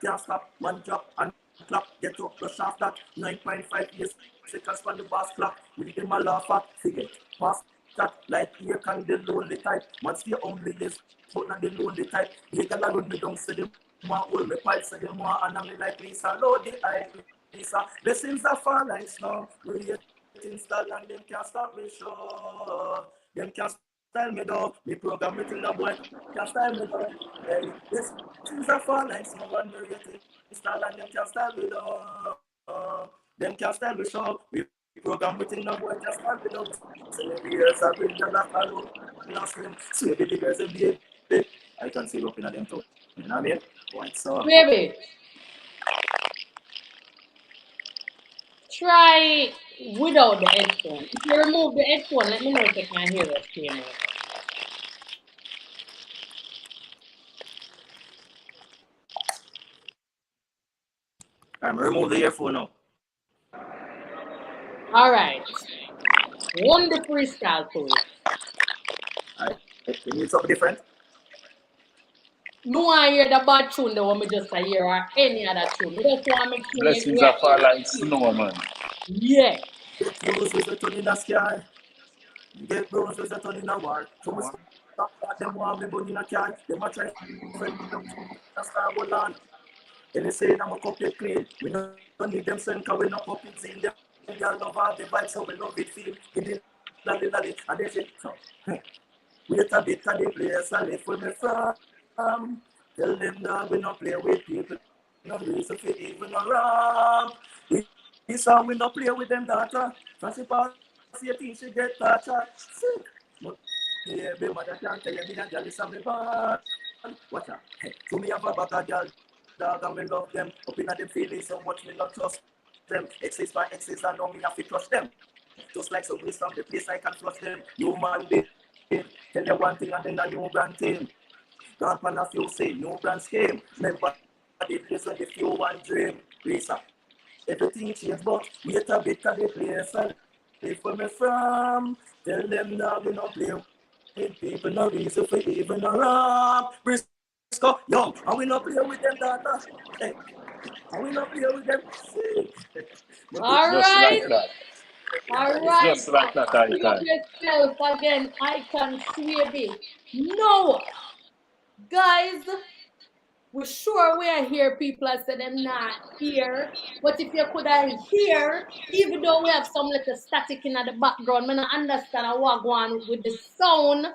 can't stop, one drop, and clap, get up, the shaft that, 9.5 years, seconds from the boss clock, we give them a laugh at, figure, pass that, like here can the lonely type, man stay only this, but not the lonely type, you can run me down, say them, want hold me pipe, say them want, and I'm like Rhesa, load the eye, Rhesa, blessings are fall like snow, install and them can't stop me show. Them can't style me though. Me program it in the boy can't style me though. Hey, this things are fun like someone me rate install and them can't style me though. Them can't style me show. We program it in the boy can't style me though. So the years I bring them back alone. Last room, see the girls and baby. I can see looking at them too. You know what I mean? Right, so. Baby. Try without the headphone. If you remove the headphone, let me know if you can hear us clearly. I'm remove the earphone now. Alright. One the freestyle to it. Alright. You need something different? No one hear the bad tune the one me just hear or any other tune. We just want to blessings are fall like snow, man. Yeah. Get roses that turn in the sky. Get roses that turn in the war. So we stop that them want me burn in a car. Them a try friend them to start hold on. Then they say I'm a cup it clean. We don't need them send cause we not cup it in them. They all love all the vibes so we love it feel. It is lolly and they say so. Wait a bit of the place and live for me from. Tell them that we not play with people. No reason for even around. This song we not play with them daughter. Fancy pass your thing she get torture. Sick. But yeah, baby mother can't tell you me that girl is something bad. Watch out. Hey, to me have a bag of girl. Dog and me love them. Up in them feelings so much me not trust them. Exes by exes and now me have to trust them. Just like some place from the place I can trust them. Human being. Tell you one thing and then a new brand thing. Don't man a few say new brand scheme. Remember the place where the few one dream. Rhesa. Everything changed, but wait a bit of the place and live where me from. Tell them now we no play with people, no reason for even around. Briscoe, young, and we no play with them data. Hey, and we no play with them. All Just right. like that. All It's right. just like that, Pick up Icon. yourself again. I can swear. No, guys. We're sure we are here. People are saying them not here. But if you could have hear, even though we have some little static in the background, I don't understand what going on with the sound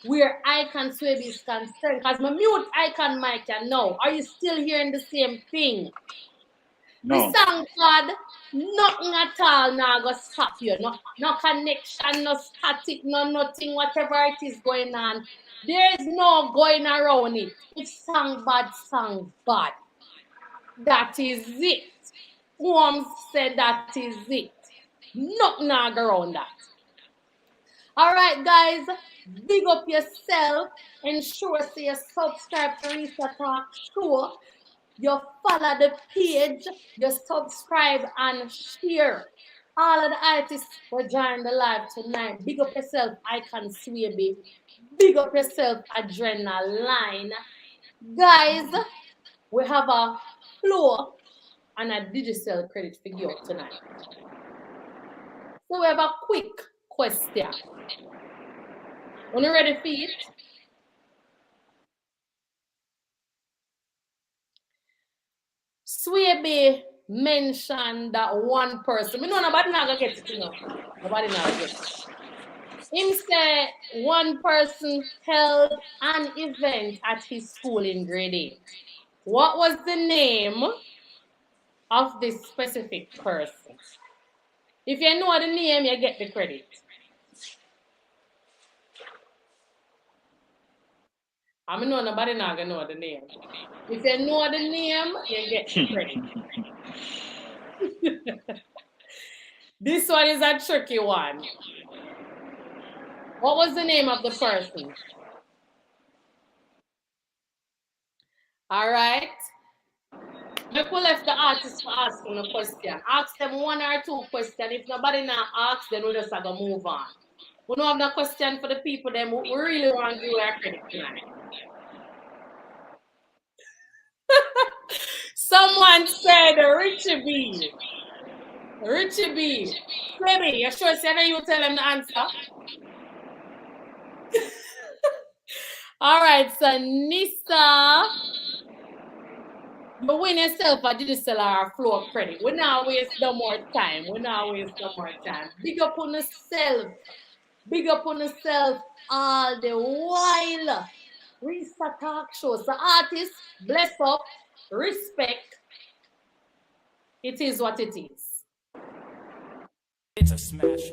where Icon Swaby is concerned. Because my mute Icon mic, you know. Are you still hearing the same thing? No. The song called nothing at all now go stop you. No connection, no static, no nothing, whatever it is going on. There is no going around it. It's song bad, song bad. That is it. Holmes said that is it. Nothing around that. All right, guys. Big up yourself. Ensure so you subscribe to Rhesa Talkshow. You follow the page, you subscribe and share. All of the artists who join the live tonight. Big up yourself, Icon Swaby. Big up yourself, Adrenaline. Guys, we have a flow and a digital credit figure tonight. So we have a quick question. Are you ready for it? Swaby mentioned that one person. We know nobody not gonna get it, you know. Nobody not get it. Him said one person held an event at his school in grade 8. What was the name of this specific person? If you know the name, you get the credit. I know nobody not gonna know the name. If you know the name, you get the credit. This one is a tricky one. What was the name of the person? All right. People left the artist to ask them a question. Ask them one or two questions. If nobody now asks, then we just have to move on. We don't have no question for the people then we really want to do our credit tonight. Someone said Richie B. Richie B. Baby, you sure say that you tell them the answer? All right, so Nisa, you win yourself a digital or flow of credit. We now waste no more time. Big up on yourself. Big up on yourself all the while. Rhesa Talkshow. So artists, bless up, respect. It is what it is. It's a smash.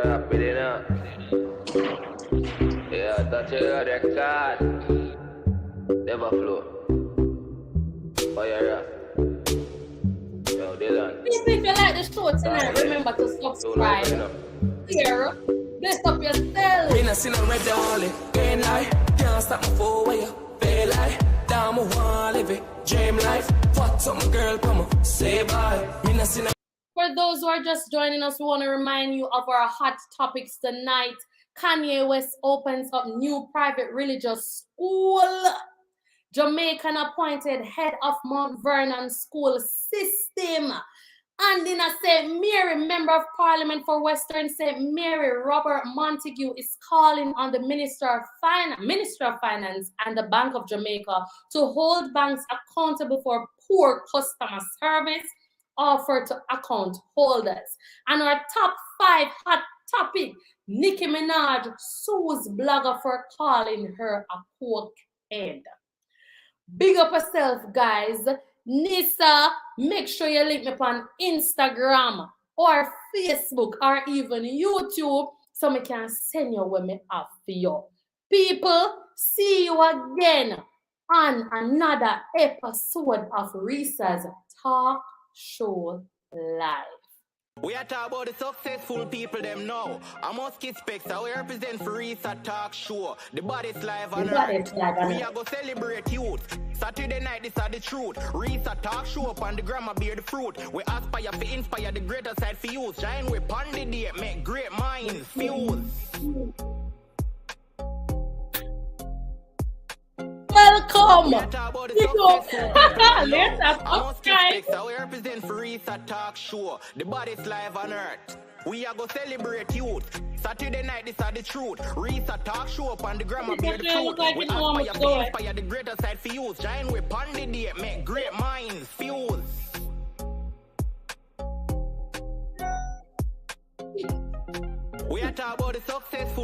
Happy dinner. Yeah, that's your record. Never flow. Fire up. Yo, Dylan. If you like the show tonight, remember to subscribe. Here, bless up yourself. Me not see no red only. Green light. Can't stop my phone where you feel like. Down my wall, live it. Dream life. What's up, my girl? Come on, say bye. Me not see no. For those who are just joining us, we want to remind you of our hot topics tonight. Kanye West opens up new private religious school. Jamaican appointed head of Mount Vernon school system. And in a St. Mary, member of Parliament for Western St. Mary, Robert Montague, is calling on the Minister of Finance and the Bank of Jamaica to hold banks accountable for poor customer service offered to account holders. And our top 5 hot topic, Nicki Minaj sues blogger for calling her a cokehead. Big up yourself, guys. Nisa, make sure you link me on Instagram or Facebook or even YouTube so I can send you where me have for you. People, see you again on another episode of Rhesa's Talk Show Live. We are talking about the successful people them now. I'm Musky Specs, I will represent for Rhesa Talkshow. The body's live on earth. We are going to celebrate youth. Saturday night, this are the truth. Rhesa Talkshow up on the grammar bear the fruit. We aspire to inspire the greater side for youth. Shine with Pondy Day, make great minds fuse. Welcome. Let's subscribe. We represent for Rhesa Talkshow. The body's live on earth. We are gonna celebrate youth. Saturday night, this are the truth. Rhesa Talkshow up on the grammar bear the fruit. We aspire to inspire the greater side for youth. Shine with Pondy Day, make great minds fuse. We are talking about the successful